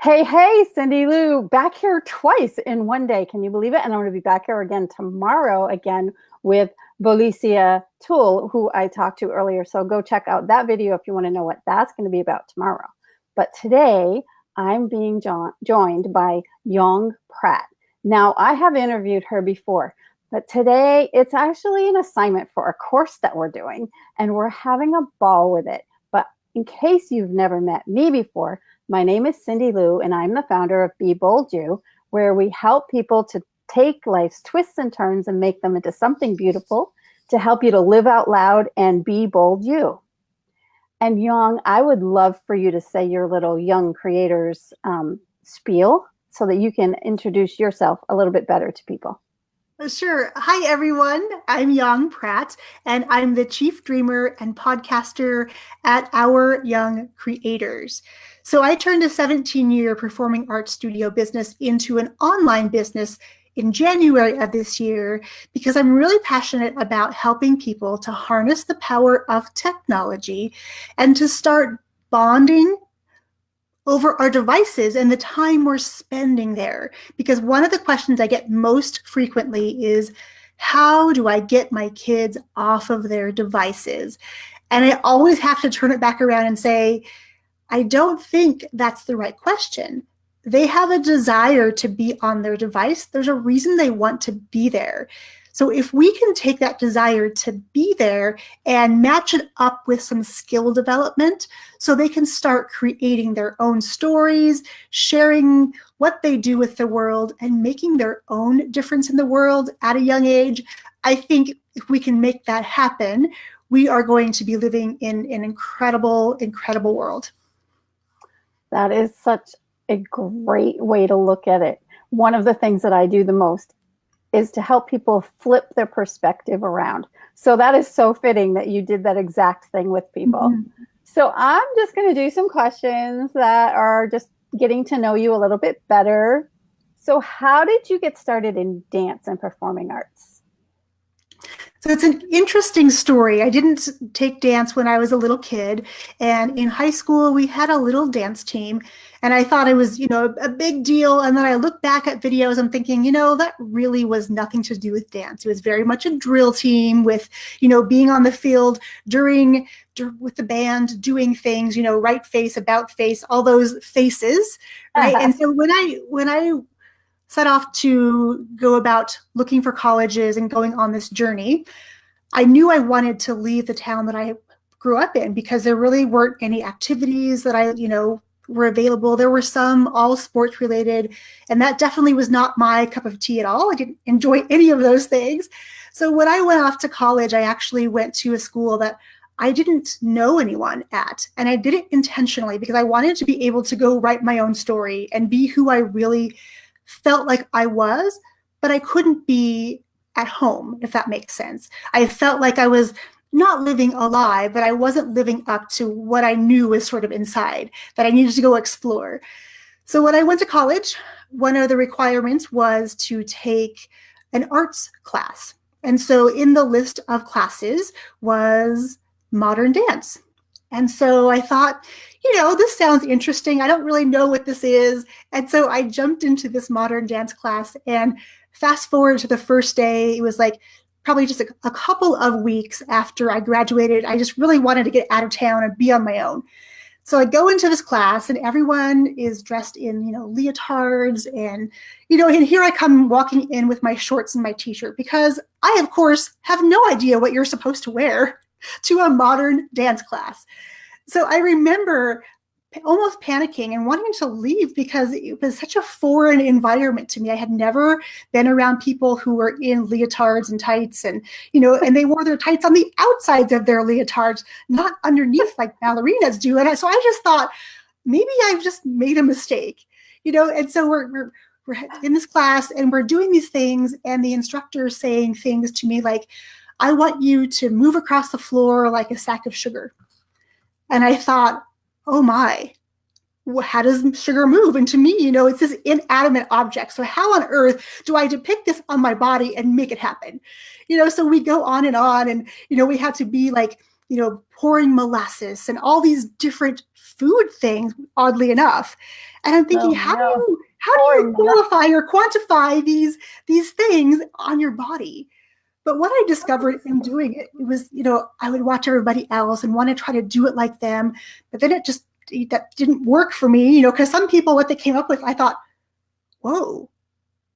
Hey, Cyndilu, back here twice in one day. Can you believe it? And I'm going to be back here again tomorrow again with Volicia Tool, who I talked to earlier. So go check out that video if you want to know what that's going to be about tomorrow. But today I'm being joined by Yong Pratt. Now, I have interviewed her before, but today it's actually an assignment for a course that we're doing, and we're having a ball with it. But in case you've never met me before, my name is Cyndilu, and I'm the founder of Be Bold You, where we help people to take life's twists and turns and make them into something beautiful to help you to live out loud and be bold you. And Yong, I would love for you to say your little young creators spiel so that you can introduce yourself a little bit better to people. Sure. Hi, everyone. I'm Yong Pratt, and I'm the chief dreamer and podcaster at Our Young Creators. So I turned a 17-year performing arts studio business into an online business in January of this year because I'm really passionate about helping people to harness the power of technology and to start bonding over our devices and the time we're spending there. Because one of the questions I get most frequently is, how do I get my kids off of their devices? And I always have to turn it back around and say, I don't think that's the right question. They have a desire to be on their device. There's a reason they want to be there. So if we can take that desire to be there and match it up with some skill development so they can start creating their own stories, sharing what they do with the world, and making their own difference in the world at a young age, I think if we can make that happen, we are going to be living in an incredible, incredible world. That is such a great way to look at it. One of the things that I do the most is to help people flip their perspective around. So that is so fitting that you did that exact thing with people. Mm-hmm. So I'm just going to do some questions that are just getting to know you a little bit better. So how did you get started in dance and performing arts? So it's an interesting story. I didn't take dance when I was a little kid, and in high school we had a little dance team, and I thought it was, a big deal. And then I look back at videos, I'm thinking, that really was nothing to do with dance. It was very much a drill team with, being on the field with the band, doing things, right face, about face, all those faces, right? And so when I set off to go about looking for colleges and going on this journey, I knew I wanted to leave the town that I grew up in because there really weren't any activities that I, were available. There were some all sports related, and that definitely was not my cup of tea at all. I didn't enjoy any of those things. So when I went off to college, I actually went to a school that I didn't know anyone at, and I did it intentionally because I wanted to be able to go write my own story and be who I really felt like I was, but I couldn't be at home, if that makes sense. I felt like I was not living a lie, but I wasn't living up to what I knew was sort of inside, that I needed to go explore. So when I went to college, one of the requirements was to take an arts class. And so in the list of classes was modern dance. And so I thought, this sounds interesting. I don't really know what this is. And so I jumped into this modern dance class, and fast forward to the first day, it was like probably just a couple of weeks after I graduated. I just really wanted to get out of town and be on my own. So I go into this class, and everyone is dressed in, leotards, and, and here I come walking in with my shorts and my t-shirt because I, of course, have no idea what you're supposed to wear to a modern dance class. So I remember almost panicking and wanting to leave because it was such a foreign environment to me. I had never been around people who were in leotards and tights, and, and they wore their tights on the outsides of their leotards, not underneath like ballerinas do. And so I just thought, maybe I've just made a mistake, and so we're in this class and we're doing these things, and the instructor is saying things to me like, I want you to move across the floor like a sack of sugar. And I thought, oh my, how does sugar move? And to me, it's this inanimate object. So how on earth do I depict this on my body and make it happen? So we go on, and we have to be like pouring molasses and all these different food things, oddly enough. And I'm thinking, Oh no, how do you pouring molasses. qualify or quantify these things on your body? But what I discovered in doing it, it was, I would watch everybody else and want to try to do it like them. But then that didn't work for me, because some people, what they came up with, I thought, whoa,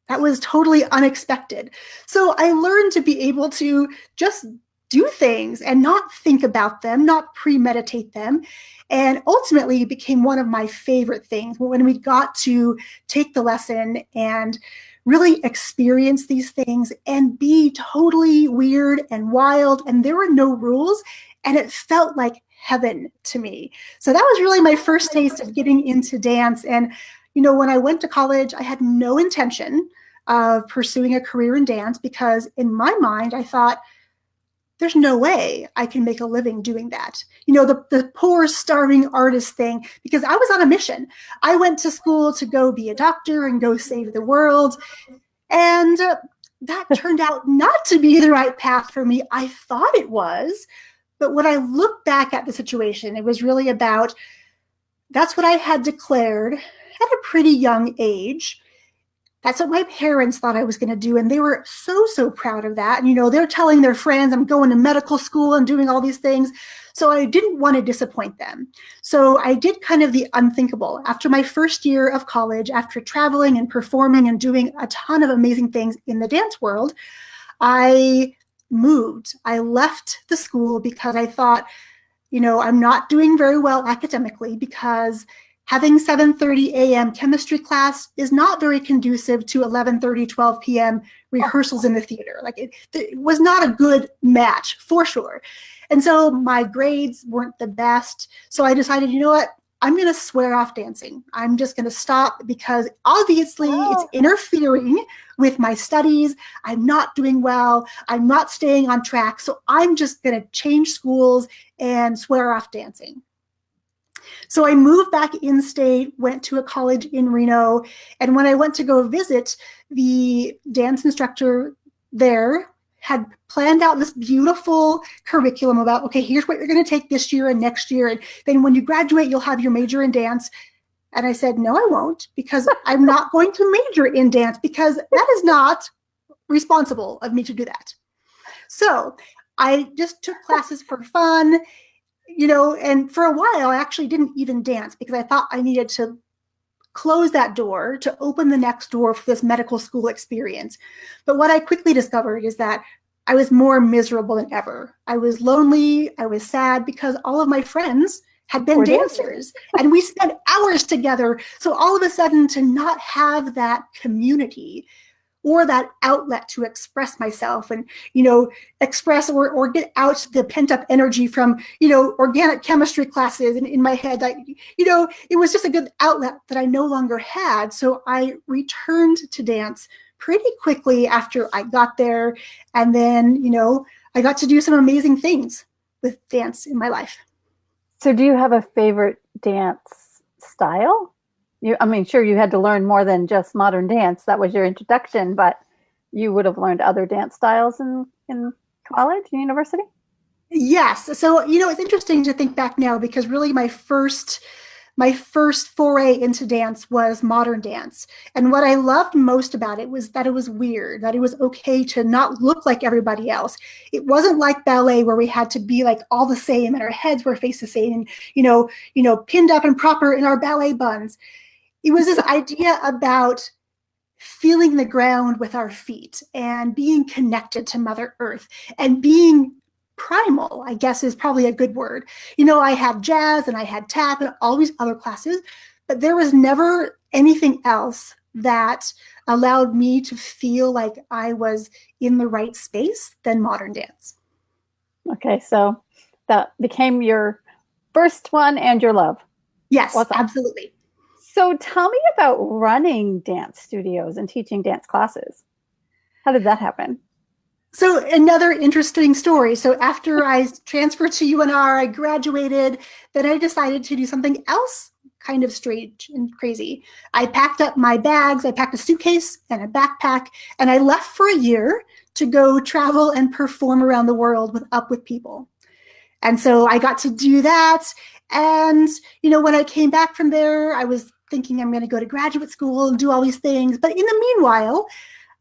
that was totally unexpected. So I learned to be able to just do things and not think about them, not premeditate them. And ultimately it became one of my favorite things when we got to take the lesson and really experience these things and be totally weird and wild. And there were no rules. And it felt like heaven to me. So that was really my first taste of getting into dance. And, when I went to college, I had no intention of pursuing a career in dance because in my mind, I thought, there's no way I can make a living doing that. The poor starving artist thing, because I was on a mission. I went to school to go be a doctor and go save the world. And that turned out not to be the right path for me. I thought it was. But when I look back at the situation, it was really about, that's what I had declared at a pretty young age. That's what my parents thought I was going to do. And they were so proud of that. And, they're telling their friends I'm going to medical school and doing all these things. So I didn't want to disappoint them. So I did kind of the unthinkable. After my first year of college, after traveling and performing and doing a ton of amazing things in the dance world, I moved. I left the school because I thought, I'm not doing very well academically because having 7:30 a.m. chemistry class is not very conducive to 11:30, 12 p.m. rehearsals in the theater. Like it was not a good match for sure. And so my grades weren't the best. So I decided, you know what? I'm going to swear off dancing. I'm just going to stop because obviously it's interfering with my studies. I'm not doing well. I'm not staying on track. So I'm just going to change schools and swear off dancing. So I moved back in state, went to a college in Reno. And when I went to go visit, the dance instructor there had planned out this beautiful curriculum about, okay, here's what you're going to take this year and next year. And then when you graduate, you'll have your major in dance. And I said, no, I won't, because I'm not going to major in dance because that is not responsible of me to do that. So I just took classes for fun. And for a while, I actually didn't even dance because I thought I needed to close that door to open the next door for this medical school experience. But what I quickly discovered is that I was more miserable than ever. I was lonely. I was sad because all of my friends had been dancers and we spent hours together. So all of a sudden to not have that community or that outlet to express myself and, express or get out the pent up energy from, organic chemistry classes in my head. It was just a good outlet that I no longer had. So I returned to dance pretty quickly after I got there. And then, I got to do some amazing things with dance in my life. So do you have a favorite dance style? Sure, you had to learn more than just modern dance. That was your introduction, but you would have learned other dance styles in college and university? Yes. So, it's interesting to think back now because really my first foray into dance was modern dance. And what I loved most about it was that it was weird, that it was okay to not look like everybody else. It wasn't like ballet where we had to be like all the same and our heads were faced the same and, pinned up and proper in our ballet buns. It was this idea about feeling the ground with our feet and being connected to Mother Earth and being primal, I guess is probably a good word. I had jazz and I had tap and all these other classes, but there was never anything else that allowed me to feel like I was in the right space than modern dance. Okay, so that became your first one and your love. Yes, absolutely. So tell me about running dance studios and teaching dance classes. How did that happen? So another interesting story. So after I transferred to UNR, I graduated, then I decided to do something else kind of strange and crazy. I packed up my bags, I packed a suitcase and a backpack, and I left for a year to go travel and perform around the world with people. And so I got to do that. And, when I came back from there, I was thinking I'm going to go to graduate school and do all these things. But in the meanwhile,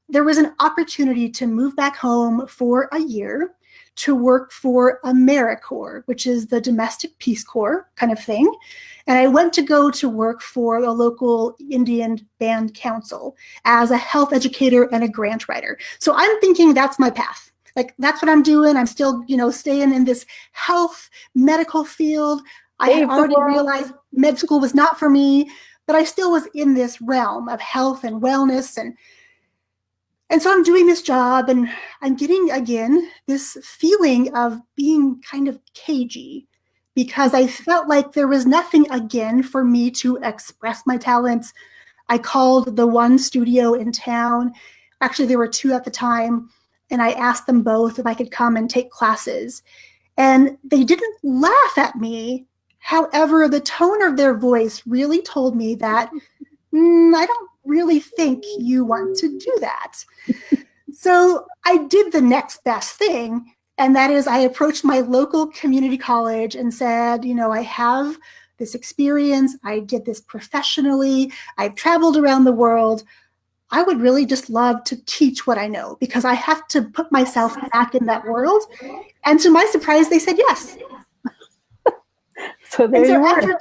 there was an opportunity to move back home for a year to work for AmeriCorps, which is the Domestic Peace Corps kind of thing. And I went to go to work for a local Indian Band Council as a health educator and a grant writer. So I'm thinking that's my path. Like, that's what I'm doing. I'm still, staying in this health medical field. I had already realized med school was not for me, but I still was in this realm of health and wellness. And so I'm doing this job, and I'm getting, again, this feeling of being kind of cagey, because I felt like there was nothing, again, for me to express my talents. I called the one studio in town. Actually, there were two at the time, and I asked them both if I could come and take classes. And they didn't laugh at me. However, the tone of their voice really told me that, I don't really think you want to do that. So I did the next best thing, and that is I approached my local community college and said, I have this experience. I did this professionally. I've traveled around the world. I would really just love to teach what I know, because I have to put myself back in that world. And to my surprise, they said yes. So there you were.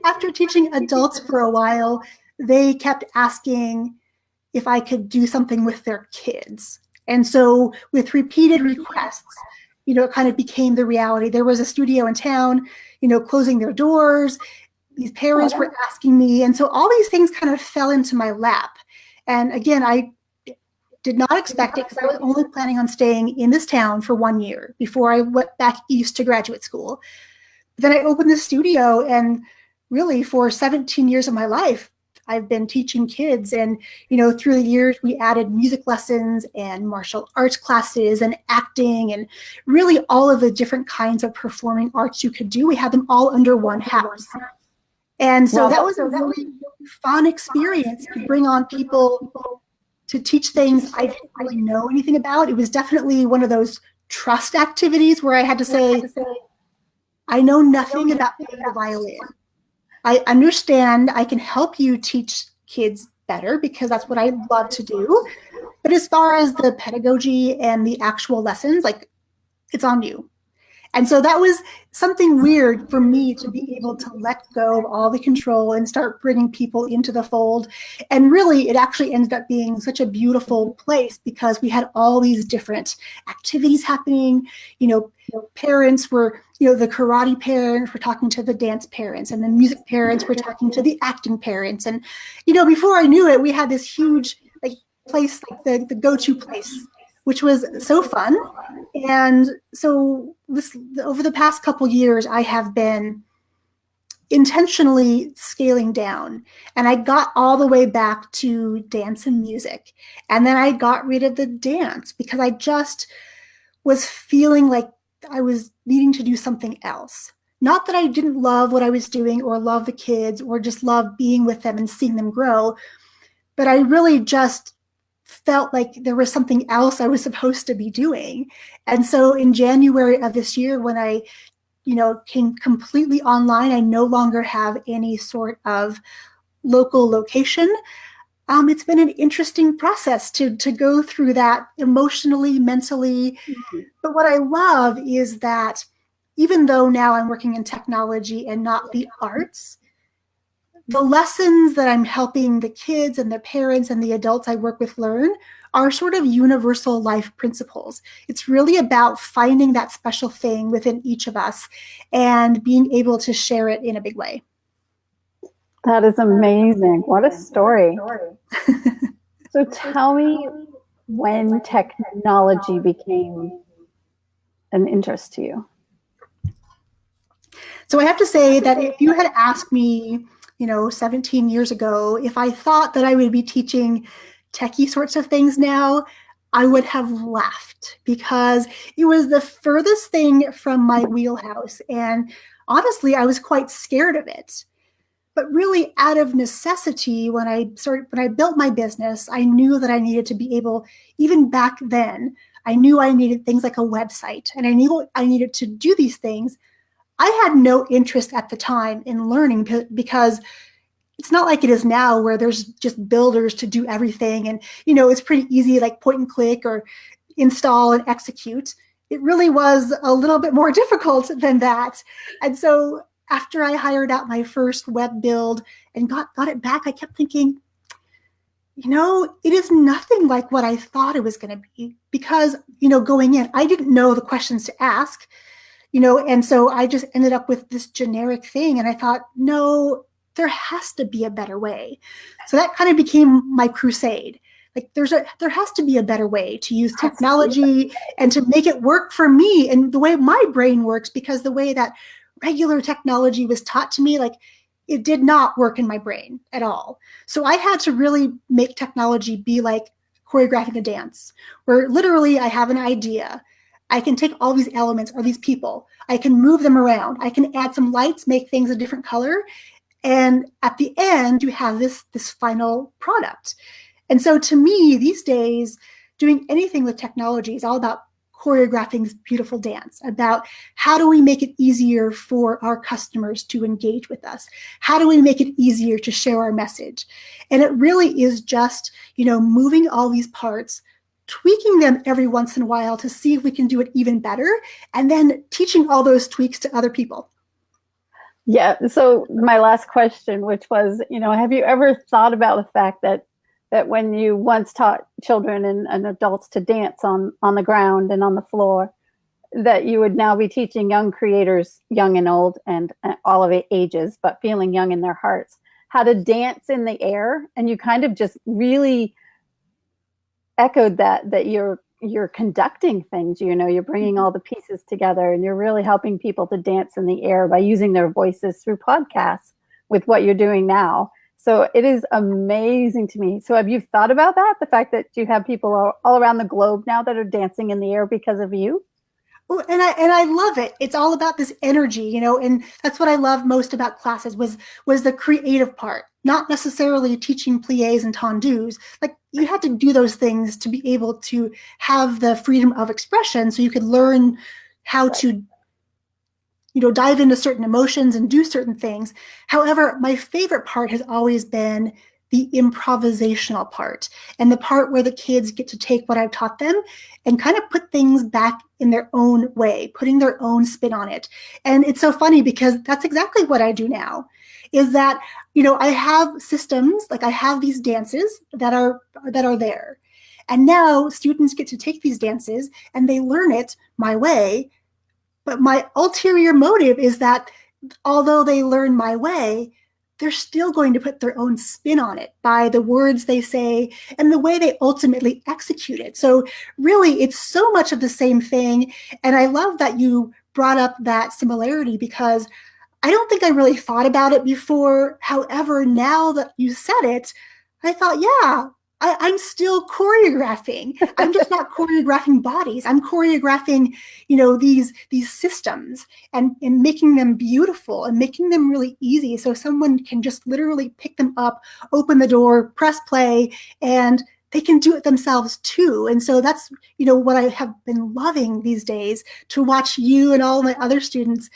After teaching adults for a while, they kept asking if I could do something with their kids. And so with repeated requests, it kind of became the reality. There was a studio in town, closing their doors. These parents were asking me. And so all these things kind of fell into my lap. And again, I did not expect it, because I was only planning on staying in this town for 1 year before I went back east to graduate school. Then I opened the studio, and really for 17 years of my life, I've been teaching kids. And, through the years, we added music lessons and martial arts classes and acting, and really all of the different kinds of performing arts you could do. We had them all under one house. And so that was a really fun experience to bring on people to teach things I didn't really know anything about. It was definitely one of those trust activities where I had to say, I know nothing about playing the violin. I understand I can help you teach kids better, because that's what I love to do. But as far as the pedagogy and the actual lessons, it's on you. And so that was something weird for me, to be able to let go of all the control and start bringing people into the fold. And really, it actually ended up being such a beautiful place, because we had all these different activities happening. Parents were, the karate parents were talking to the dance parents, and the music parents were talking to the acting parents. And, before I knew it, we had this huge place, the go-to place, which was so fun. And so over the past couple years, I have been intentionally scaling down, and I got all the way back to dance and music. And then I got rid of the dance, because I just was feeling like I was needing to do something else. Not that I didn't love what I was doing, or love the kids, or just love being with them and seeing them grow, but I really just felt like there was something else I was supposed to be doing. And so in January of this year, when I, came completely online, I no longer have any sort of local location. It's been an interesting process to go through that emotionally, mentally. Mm-hmm. But what I love is that even though now I'm working in technology and not the arts, the lessons that I'm helping the kids and the parents and the adults I work with learn are sort of universal life principles. It's really about finding that special thing within each of us and being able to share it in a big way. That is amazing. What a story. So tell me when technology became an interest to you. So I have to say that if you had asked me, 17 years ago, if I thought that I would be teaching techie sorts of things now, I would have laughed, because it was the furthest thing from my wheelhouse. And honestly, I was quite scared of it. But really, out of necessity, when I built my business, I knew that I needed to be able, even back then, I knew I needed things like a website, and I knew I needed to do these things. I had no interest at the time in learning because it's not like it is now where there's just builders to do everything. And, it's pretty easy, like point and click or install and execute. It really was a little bit more difficult than that. And so after I hired out my first web build and got it back, I kept thinking, it is nothing like what I thought it was going to be because, going in, I didn't know the questions to ask, and so I just ended up with this generic thing. And I thought, no, there has to be a better way. So that kind of became my crusade. Like there has to be a better way to use technology and to make it work for me and the way my brain works, because the way that regular technology was taught to me, like it did not work in my brain at all. So I had to really make technology be like choreographing a dance, where literally I have an idea. I can take all these elements or these people, I can move them around, I can add some lights, make things a different color, and at the end you have this final product. And so to me, these days, doing anything with technology is all about choreographing this beautiful dance, about how do we make it easier for our customers to engage with us? How do we make it easier to share our message? And it really is just, moving all these parts, tweaking them every once in a while to see if we can do it even better, and then teaching all those tweaks to other people. Yeah. So my last question, which was, have you ever thought about the fact that when you once taught children and adults to dance on the ground and on the floor, that you would now be teaching young creators, young and old and all of ages, but feeling young in their hearts, how to dance in the air? And you kind of just really echoed that you're conducting things, you're bringing all the pieces together, and you're really helping people to dance in the air by using their voices through podcasts with what you're doing now. So it is amazing to me. So have you thought about that? The fact that you have people all around the globe now that are dancing in the air because of you? Oh, and I love it. It's all about this energy, and that's what I love most about classes was the creative part, not necessarily teaching pliés and tendus. Like you had to do those things to be able to have the freedom of expression, so you could learn how to dive into certain emotions and do certain things. However, my favorite part has always been the improvisational part, and the part where the kids get to take what I've taught them and kind of put things back in their own way, putting their own spin on it. And it's so funny because that's exactly what I do now, is that, I have systems, like I have these dances that are there. And now students get to take these dances and they learn it my way. But my ulterior motive is that although they learn my way, they're still going to put their own spin on it by the words they say and the way they ultimately execute it. So really, it's so much of the same thing. And I love that you brought up that similarity, because I don't think I really thought about it before. However, now that you said it, I thought, yeah, I'm still choreographing. I'm just not choreographing bodies. I'm choreographing, these systems and making them beautiful and making them really easy, so someone can just literally pick them up, open the door, press play, and they can do it themselves too. And so that's, what I have been loving these days, to watch you and all my other students,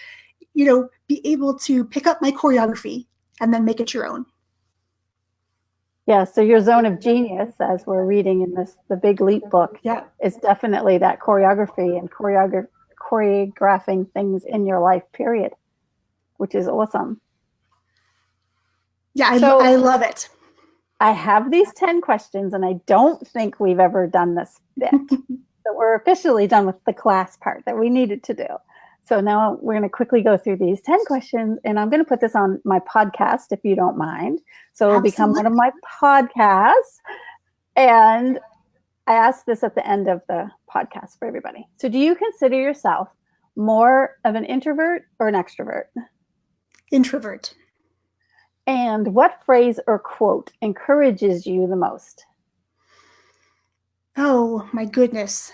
be able to pick up my choreography and then make it your own. Yeah, so your zone of genius, as we're reading in the Big Leap book, is definitely that choreography and choreographing things in your life, period, which is awesome. Yeah, I love it. I have these 10 questions, and I don't think we've ever done this bit. So we're officially done with the class part that we needed to do. So now we're going to quickly go through these 10 questions, and I'm going to put this on my podcast, if you don't mind. So it'll become one of my podcasts. And I asked this at the end of the podcast for everybody. So do you consider yourself more of an introvert or an extrovert? Introvert. And what phrase or quote encourages you the most? Oh, my goodness.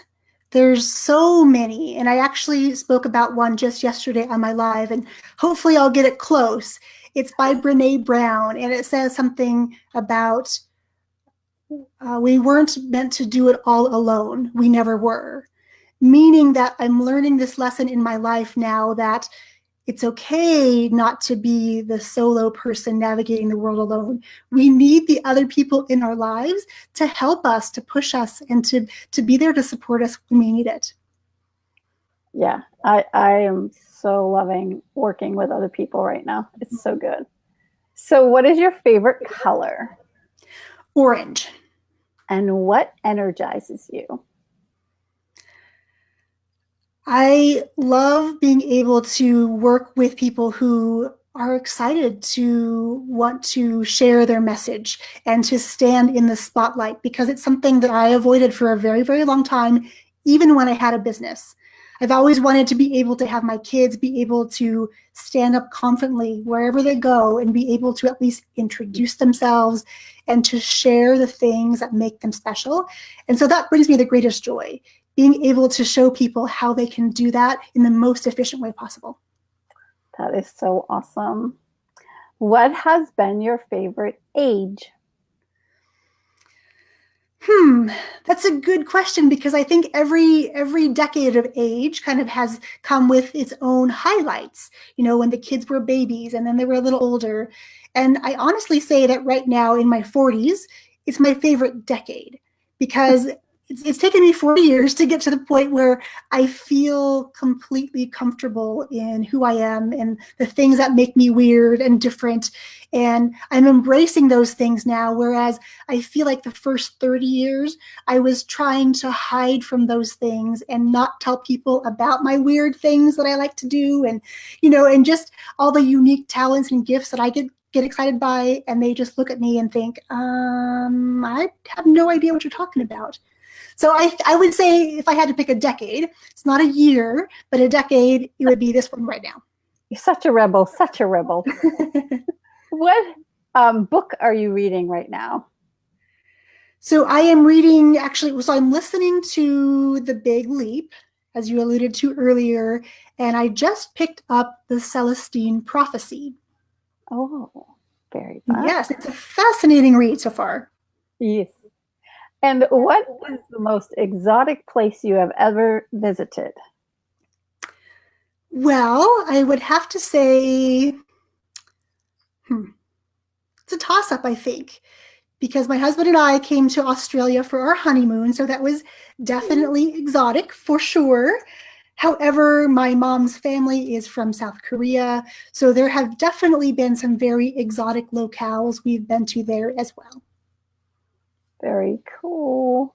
There's so many. And I actually spoke about one just yesterday on my live, and hopefully I'll get it close. It's by Brene Brown, and it says something about We weren't meant to do it all alone. We never were. Meaning that I'm learning this lesson in my life now that it's okay not to be the solo person navigating the world alone. We need the other people in our lives to help us, to push us, and to be there to support us when we need it. Yeah, I am so loving working with other people right now. It's so good. So, what is your favorite color? Orange. And what energizes you? I love being able to work with people who are excited to want to share their message and to stand in the spotlight, because it's something that I avoided for a very, very long time, even when I had a business. I've always wanted to be able to have my kids be able to stand up confidently wherever they go and be able to at least introduce themselves and to share the things that make them special. And so that brings me the greatest joy, being able to show people how they can do that in the most efficient way possible. That is so awesome. What has been your favorite age? That's a good question, because I think every decade of age kind of has come with its own highlights. You know, when the kids were babies and then they were a little older. And I honestly say that right now in my 40s, it's my favorite decade, because it's taken me 40 years to get to the point where I feel completely comfortable in who I am and the things that make me weird and different. And I'm embracing those things now, whereas I feel like the first 30 years, I was trying to hide from those things and not tell people about my weird things that I like to do, and, you know, and just all the unique talents and gifts that I get excited by, and they just look at me and think, I have no idea what you're talking about. So I would say if I had to pick a decade, it's not a year, but a decade, it would be this one right now. You're such a rebel, such a rebel. What book are you reading right now? So I am reading, actually, so I'm listening to The Big Leap, as you alluded to earlier, and I just picked up The Celestine Prophecy. Oh, very fun. Yes, it's a fascinating read so far. Yes. And what is the most exotic place you have ever visited? Well, I would have to say, it's a toss-up, I think, because my husband and I came to Australia for our honeymoon, so that was definitely exotic for sure. However, my mom's family is from South Korea, so there have definitely been some very exotic locales we've been to there as well. Very cool.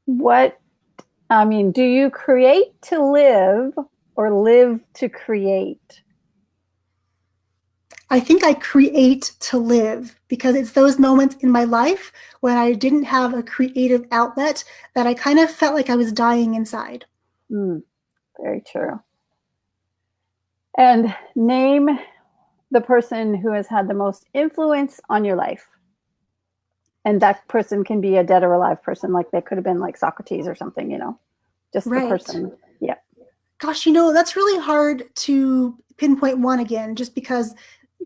Do you create to live or live to create? I think I create to live, because it's those moments in my life when I didn't have a creative outlet that I kind of felt like I was dying inside. Very true. And name the person who has had the most influence on your life. And that person can be a dead or alive person, like they could have been like Socrates or something, you know, just Right. the person. Yeah. Gosh, you know, that's really hard to pinpoint one again, just because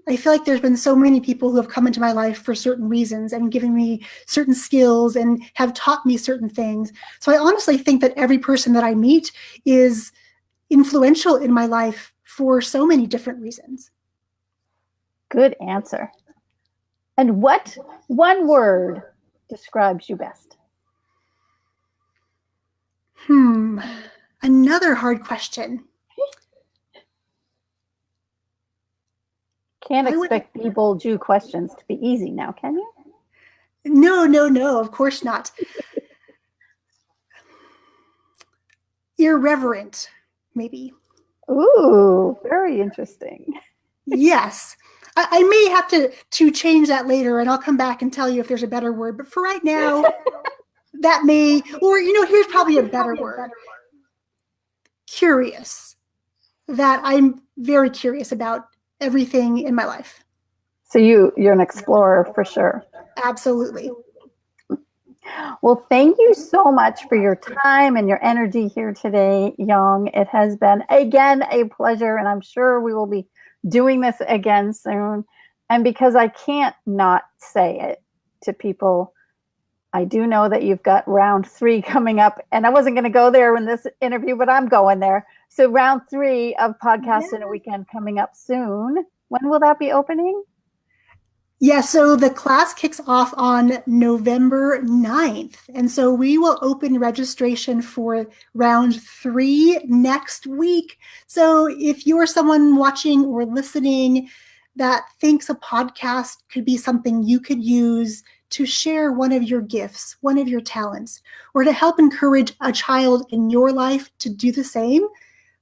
I feel like there's been so many people who have come into my life for certain reasons and given me certain skills and have taught me certain things. So I honestly think that every person that I meet is influential in my life for so many different reasons. Good answer. And what one word describes you best? Another hard question. Can't expect people Jew questions to be easy now, can you? No, of course not. Irreverent, maybe. Ooh, very interesting. Yes. I may have to change that later, and I'll come back and tell you if there's a better word. But for right now, that may, or, you know, here's probably a better word. Curious. That I'm very curious about everything in my life. So you're an explorer for sure. Absolutely. Well, thank you so much for your time and your energy here today, Yong. It has been, again, a pleasure, and I'm sure we will be doing this again soon. And because I can't not say it to people, I do know that you've got round 3 coming up, and I wasn't going to go there in this interview, but I'm going there. So round 3 of Podcast in a Weekend coming up soon. When will that be opening? Yeah, so the class kicks off on November 9th. And so we will open registration for round 3 next week. So if you're someone watching or listening that thinks a podcast could be something you could use to share one of your gifts, one of your talents, or to help encourage a child in your life to do the same,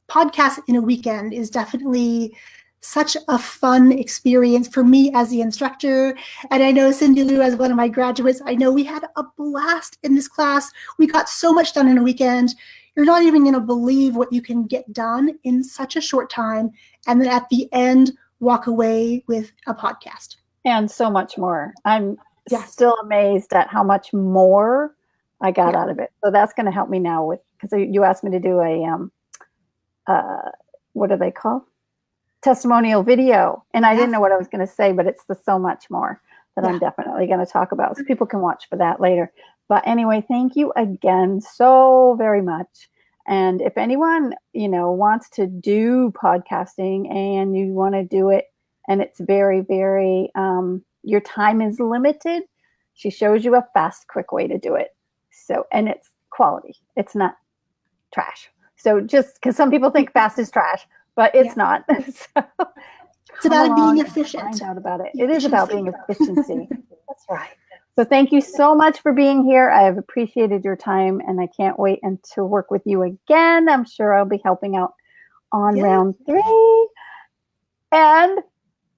Podcast in a Weekend is definitely such a fun experience for me as the instructor. And I know Cyndilu as one of my graduates, I know we had a blast in this class. We got so much done in a weekend. You're not even going to believe what you can get done in such a short time. And then at the end, walk away with a podcast. And so much more. I'm still amazed at how much more I got out of it. So that's going to help me now with, because you asked me to do a, what do they call? Testimonial video. And I didn't know what I was going to say, but it's the so much more that I'm definitely going to talk about. So people can watch for that later. But anyway, thank you again so very much. And if anyone, wants to do podcasting and you want to do it, and it's very, very, your time is limited, she shows you a fast, quick way to do it. So, and it's quality. It's not trash. So just because some people think fast is trash, but it's not. So it's about being efficient. Find out about it. It is about being efficiency. That's right. So thank you so much for being here. I have appreciated your time, and I can't wait to work with you again. I'm sure I'll be helping out on round 3. And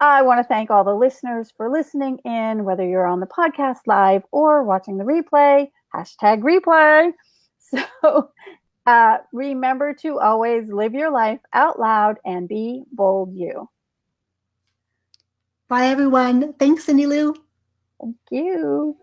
I want to thank all the listeners for listening in, whether you're on the podcast live or watching the replay, #replay. So remember to always live your life out loud and be bold you. Bye, everyone. Thanks, Cyndilu. Thank you.